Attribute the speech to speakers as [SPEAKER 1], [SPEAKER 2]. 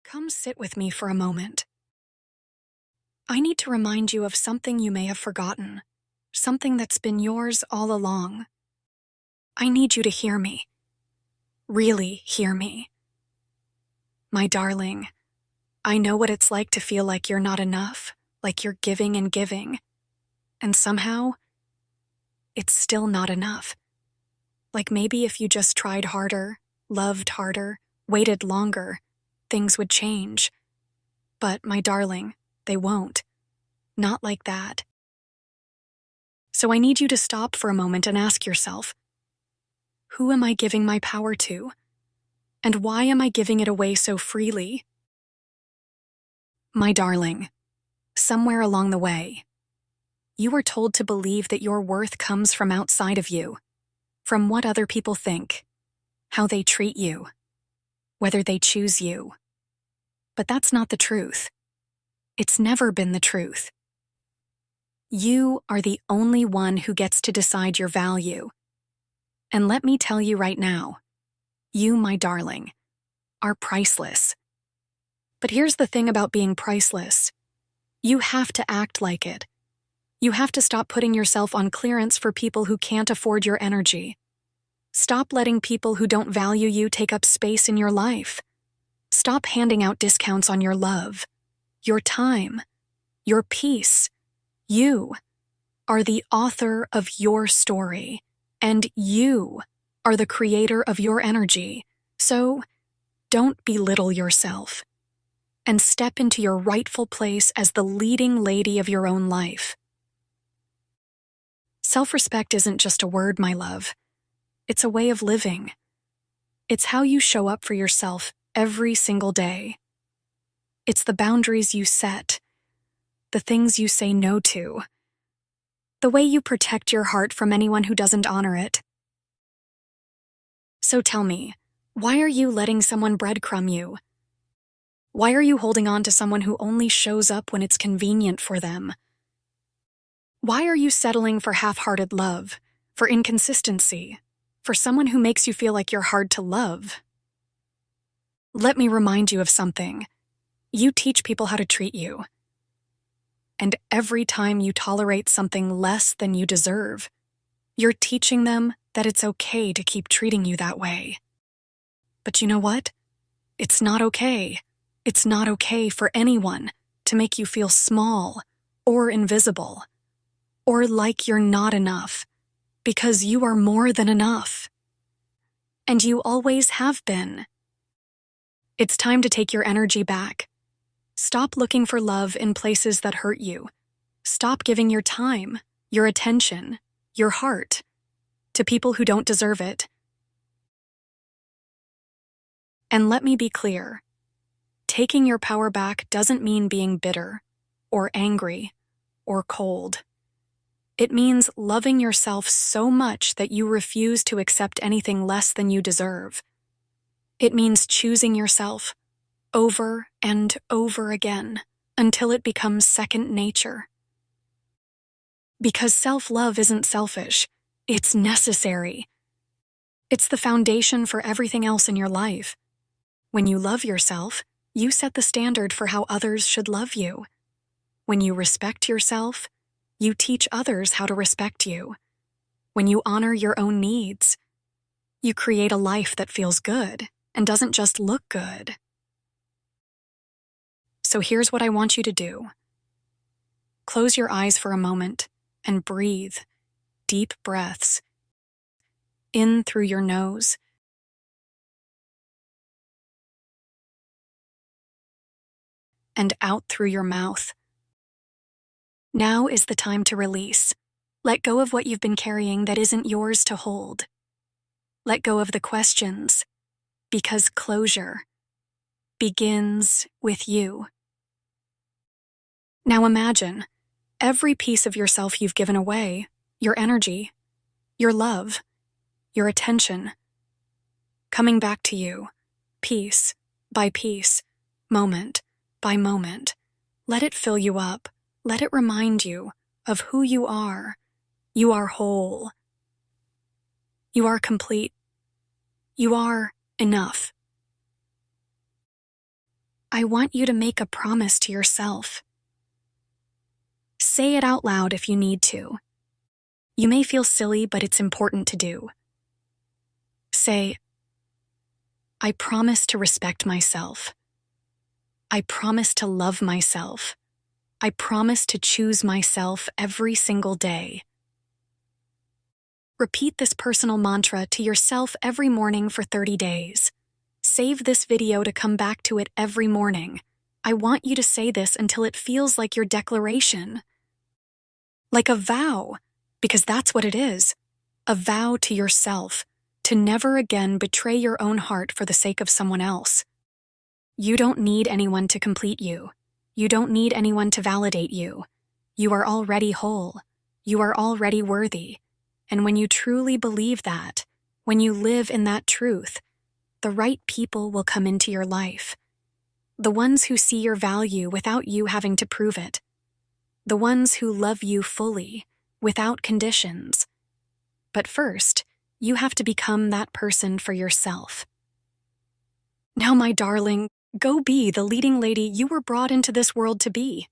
[SPEAKER 1] Come sit with me for a moment. I need to remind you of something you may have forgotten, something that's been yours all along. I need you to hear me. Really hear me. My darling, I know what it's like to feel like you're not enough, like you're giving and giving, and somehow, it's still not enough. Like maybe if you just tried harder, loved harder, waited longer, things would change. But, my darling, they won't. Not like that. So I need you to stop for a moment and ask yourself, who am I giving my power to? And why am I giving it away so freely? My darling, somewhere along the way, you were told to believe that your worth comes from outside of you, from what other people think, how they treat you, whether they choose you. But that's not the truth. It's never been the truth. You are the only one who gets to decide your value. And let me tell you right now, you, my darling, are priceless. But here's the thing about being priceless. You have to act like it. You have to stop putting yourself on clearance for people who can't afford your energy. Stop letting people who don't value you take up space in your life. Stop handing out discounts on your love, your time, your peace. You are the author of your story, and you are the creator of your energy. So, don't belittle yourself, and step into your rightful place as the leading lady of your own life. Self-respect isn't just a word, my love. It's a way of living. It's how you show up for yourself every single day. It's the boundaries you set, the things you say no to, the way you protect your heart from anyone who doesn't honor it. So tell me, why are you letting someone breadcrumb you? Why are you holding on to someone who only shows up when it's convenient for them? Why are you settling for half-hearted love, for inconsistency, for someone who makes you feel like you're hard to love? Let me remind you of something. You teach people how to treat you. And every time you tolerate something less than you deserve, you're teaching them that it's okay to keep treating you that way. But you know what? It's not okay. It's not okay for anyone to make you feel small or invisible or like you're not enough, because you are more than enough. And you always have been. It's time to take your energy back. Stop looking for love in places that hurt you. Stop giving your time, your attention, your heart to people who don't deserve it. And let me be clear. Taking your power back doesn't mean being bitter, or angry, or cold. It means loving yourself so much that you refuse to accept anything less than you deserve. It means choosing yourself over and over again until it becomes second nature. Because self-love isn't selfish, it's necessary. It's the foundation for everything else in your life. When you love yourself, you set the standard for how others should love you. When you respect yourself, you teach others how to respect you. When you honor your own needs, you create a life that feels good and doesn't just look good. So here's what I want you to do. Close your eyes for a moment and breathe deep breaths in through your nose and out through your mouth. Now is the time to release. Let go of what you've been carrying that isn't yours to hold. Let go of the questions, because closure begins with you. Now imagine every piece of yourself you've given away, your energy, your love, your attention, coming back to you, piece by piece, moment by moment. Let it fill you up. Let it remind you of who you are. You are whole. You are complete. You are enough. I want you to make a promise to yourself. Say it out loud if you need to. You may feel silly, but it's important to do. Say, I promise to respect myself. I promise to love myself. I promise to choose myself every single day. Repeat this personal mantra to yourself every morning for 30 days. Save this video to come back to it every morning. I want you to say this until it feels like your declaration. Like a vow, because that's what it is. A vow to yourself, to never again betray your own heart for the sake of someone else. You don't need anyone to complete you. You don't need anyone to validate you. You are already whole. You are already worthy. And when you truly believe that, when you live in that truth, the right people will come into your life. The ones who see your value without you having to prove it. The ones who love you fully, without conditions. But first, you have to become that person for yourself. Now, my darling, go be the leading lady you were brought into this world to be.